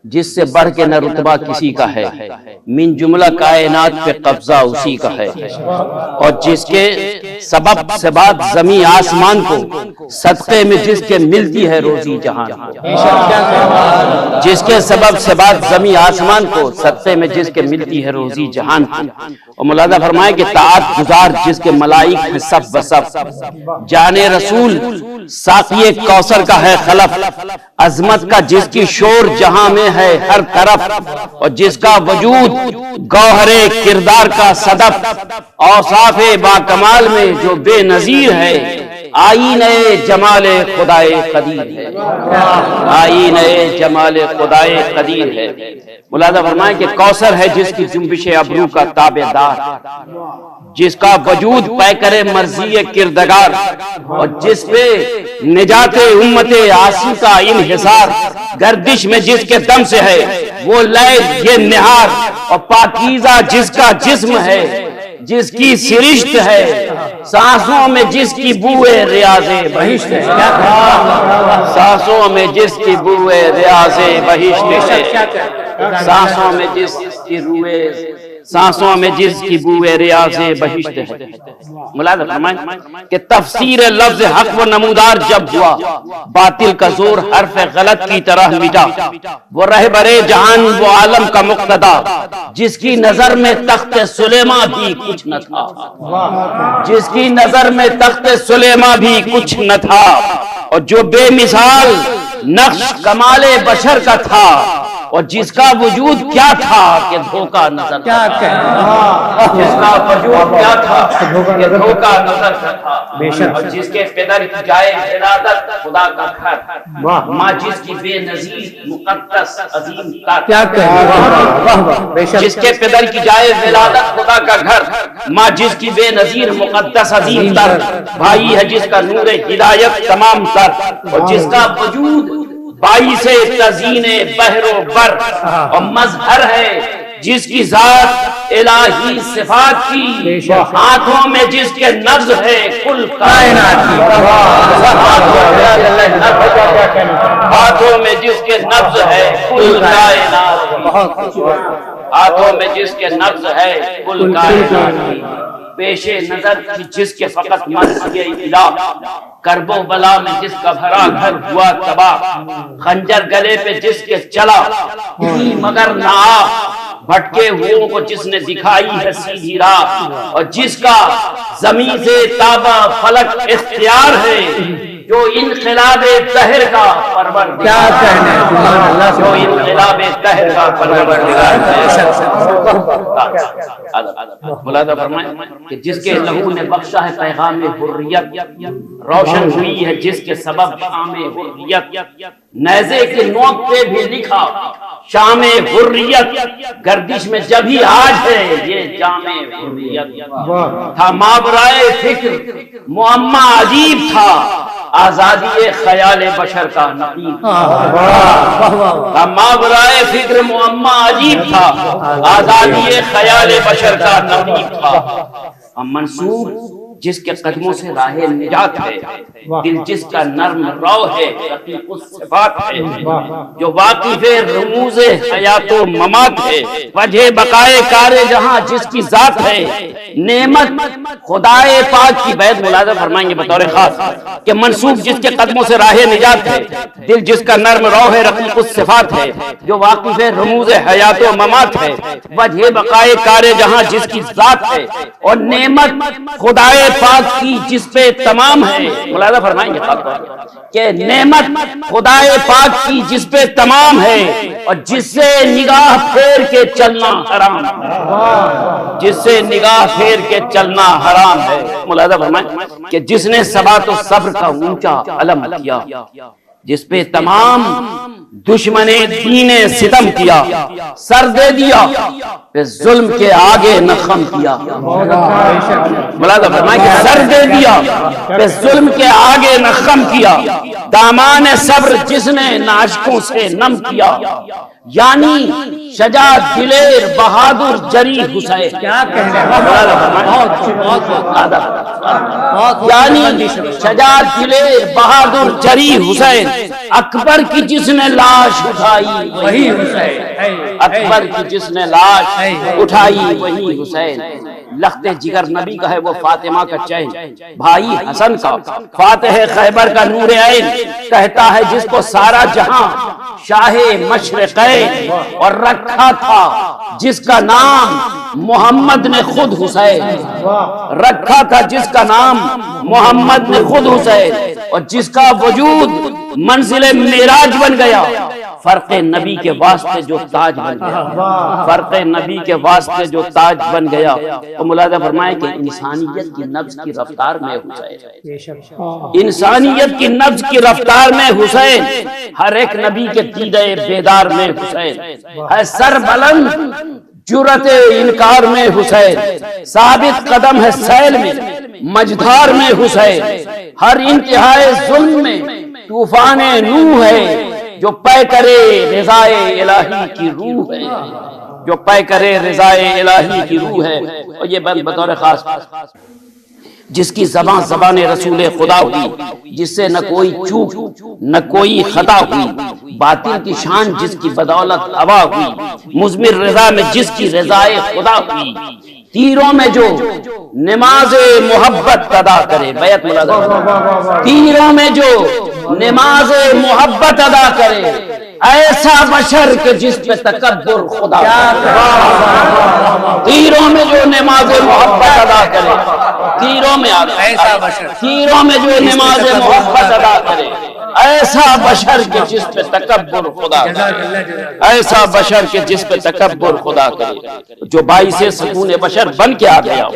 جس سے بڑھ کے نہ رتبہ کسی کا ہے، من جملہ کائنات پہ قبضہ اسی کا ہے، اور جس کے سبب سے بعد زمین آسمان کو صدقے میں جس کے ملتی ہے روزی جہان کو، جس کے سبب سے بعد زمین آسمان کو صدقے میں جس کے ملتی ہے روزی جہان کو، اور ملاحظہ فرمائے کہ طاعت گزار جس کے ملائک ہیں سب بسب، جانے رسول ساقی کوثر کا ہے خلف، عظمت کا جس کی شور جہاں میں ہے ہر طرف، اور جس کا وجود گوہر کردار کا صدف، اوصاف با کمال میں جو بے نظیر ہے، آئینہ جمال خدائے قدیر ہے، آئینہ جمال خدائے قدیر ہے۔ ملاحظہ فرمائیں کہ کوثر ہے جس کی جنبش ابرو کا تابع دار، جس کا وجود پیکر مرضی کردگار، اور جس پہ نجات امت عاصی کا انحصار، گردش میں جس کے دم سے ہے وہ لیل یہ نہار، اور پاکیزہ جس کا جسم ہے جس کی سرشت ہے، سانسوں میں جس کی بوئے ریاض بہشت ہے، سانسوں میں جس کی بوئے ریاض بہشت ہے، سانسوں میں جس کی روئے، سانسوں میں جس کی بوئے ریاض بہشت ہے۔ ملاحظہ فرمائیں کہ تفسیر لفظ حق و نمودار جب ہوا، باطل کا زور حرف غلط کی طرح مٹا، وہ رہبر جہان وہ عالم کا مقتدا، جس کی نظر میں تخت سلیماں بھی کچھ نہ تھا، جس کی نظر میں تخت سلیماں بھی کچھ نہ تھا، اور جو بے مثال نقش کمال بشر کا تھا، اور جس کا وجود کیا تھا کہ دھوکہ نظر کیا جس کا وجود کیا تھا کہ دھوکہ نظر تھا، اور جس کے پدر کی جائے ولادت خدا کا گھر، ماں جس کی بے نظیر مقدس عظیم جس کے پدر کی جائے ولادت خدا کا گھر، ماں جس کی بے نظیر مقدس عظیم تر، بھائی ہے جس کا نور ہدایت تمام تر، اور جس کا وجود باعث تزیین بحر و بر، اور مظہر ہے جس کی ذات الہی صفات کی، ہاتھوں میں جس کے نبض ہے کل کائنات کی، ہاتھوں میں جس کے نبض ہے کل کائنات کی، ہاتھوں میں جس کے نبض ہے کل کائنات کی، پیش نظر کی جس کے فقط مرضی الہ، کرب و بلا میں جس کا بھرا گھر ہوا تباہ، خنجر گلے پہ جس کے چلا مگر نہ بھٹکے ہوئوں کو جس نے دکھائی ہے سیدھی راہ، اور جس کا زمین سے تابع فلک اختیار ہے، جو انقلاب دہر کا پروردگار ہے، جو انقلاب دہر کا پروردگار ہے۔ ملاحظہ فرمائیں کہ جس کے لہو نے بخشا ہے پیغام حریت، روشن ہوئی ہے جس کے سبب شام حریت، نیزے کے نوک پہ بھی لکھا شام حریت، گردش میں جب ہی آج ہے یہ جام حریت، تھا مابرائے فکر معمہ عجیب تھا، آزادی خیال بشر کا نقیب تھا، مابرائے فکر معمہ عجیب تھا، آزادی خیال بشر کا نقیب تھا، منصوب جس کے قدموں سے راہ نجات ہے، دل جس کا نرم رو ہے رقیق الصفات ہے، جو واقف رموز حیات و ممات ہے، وجہ بقائے کار جہاں جس کی ذات ہے، نعمت خدائے پاک کی بیعت ملاحظہ فرمائیں گے بطور خاص کہ منصوب جس کے قدموں سے راہ نجات ہے، دل جس کا نرم رو ہے رقیق الصفات ہے، جو واقف رموز حیات و ممات ہے، وجہ بقائے کار جہاں جس کی ذات ہے، اور نعمت خدائے پاک کی جس پہ تمام ہے، ملاحظہ فرمائیں گے کہ نعمت خدائے پاک کی جس پہ تمام ہے، اور جس سے نگاہ پھیر کے چلنا حرام ہے، جس سے نگاہ پھیر کے چلنا حرام ہے۔ ملاحظہ فرمائیں کہ جس نے ثبات و صبر کا اونچا علم کیا، جس پہ تمام دشمن دین ستم کیا، سر دے دیا پہ ظلم کے آگے نہ خم کیا، ملاحظہ فرمائیں کہ سر دے دیا پہ ظلم کے آگے نہ خم کیا، دامان صبر جس نے ناشکوں سے نم کیا، یعنی شجاعت دلیر بہادر جری حسین. کیا کہنے بہت یعنی شجاعت دلیر بہادر جری حسین، اکبر کی جس نے لاش اٹھائی وہی حسین، اکبر کی جس نے لاش اٹھائی وہی حسین. لخت جگر نبی کا ہے وہ فاطمہ کا چین، بھائی حسن کا فاتح خیبر کا نور عین، کہتا ہے جس کو سارا جہاں شاہ مشرقین، اور رکھا تھا جس کا نام محمد نے خود حسین، رکھا تھا جس کا نام محمد نے خود حسین، اور جس کا وجود منزل معراج بن گیا، فرق نبی کے واسطے جو تاج بن گیا، فرق نبی کے واسطے جو تاج بن گیا. تو ملاحظہ فرمائے کہ انسانیت کی نبض کی رفتار میں حسین، انسانیت کی نبض کی رفتار میں حسین، ہر ایک نبی کے دیدے بیدار میں حسین ہے، سر بلند جرأت انکار میں حسین، ثابت قدم ہے سیل میں مجدھار میں حسین، ہر انتہائے ظلم میں طوفان نوح ہے، جو پے کرے رضائے الہی کی روح ہے، جو پے کرے رضائے الہی کی روح ہے. اور یہ بند بطور خاص جس کی زبان رسول خدا ہوئی، جس سے نہ کوئی چوک نہ کوئی خطا ہوئی، باطل کی شان جس کی بدولت ہوا ہوئی، مزمر رضا میں جس کی رضائے خدا ہوئی، تیروں میں جو نماز محبت ادا کرے، بیعت ملازم، تیروں میں جو نماز محبت ادا کرے، ایسا بشر کہ جس پہ تکبر خدا، تیروں میں جو نماز محبت ادا کرے، تیروں میں ایسا بشر، تیروں میں جو نماز محبت ادا کرے، ایسا بشر کہ جس پہ تکبر خدا کرے، ایسا بشر کہ جس پہ تکبر خدا کرے، جو باعث سکون بشر بن کے آ گیا.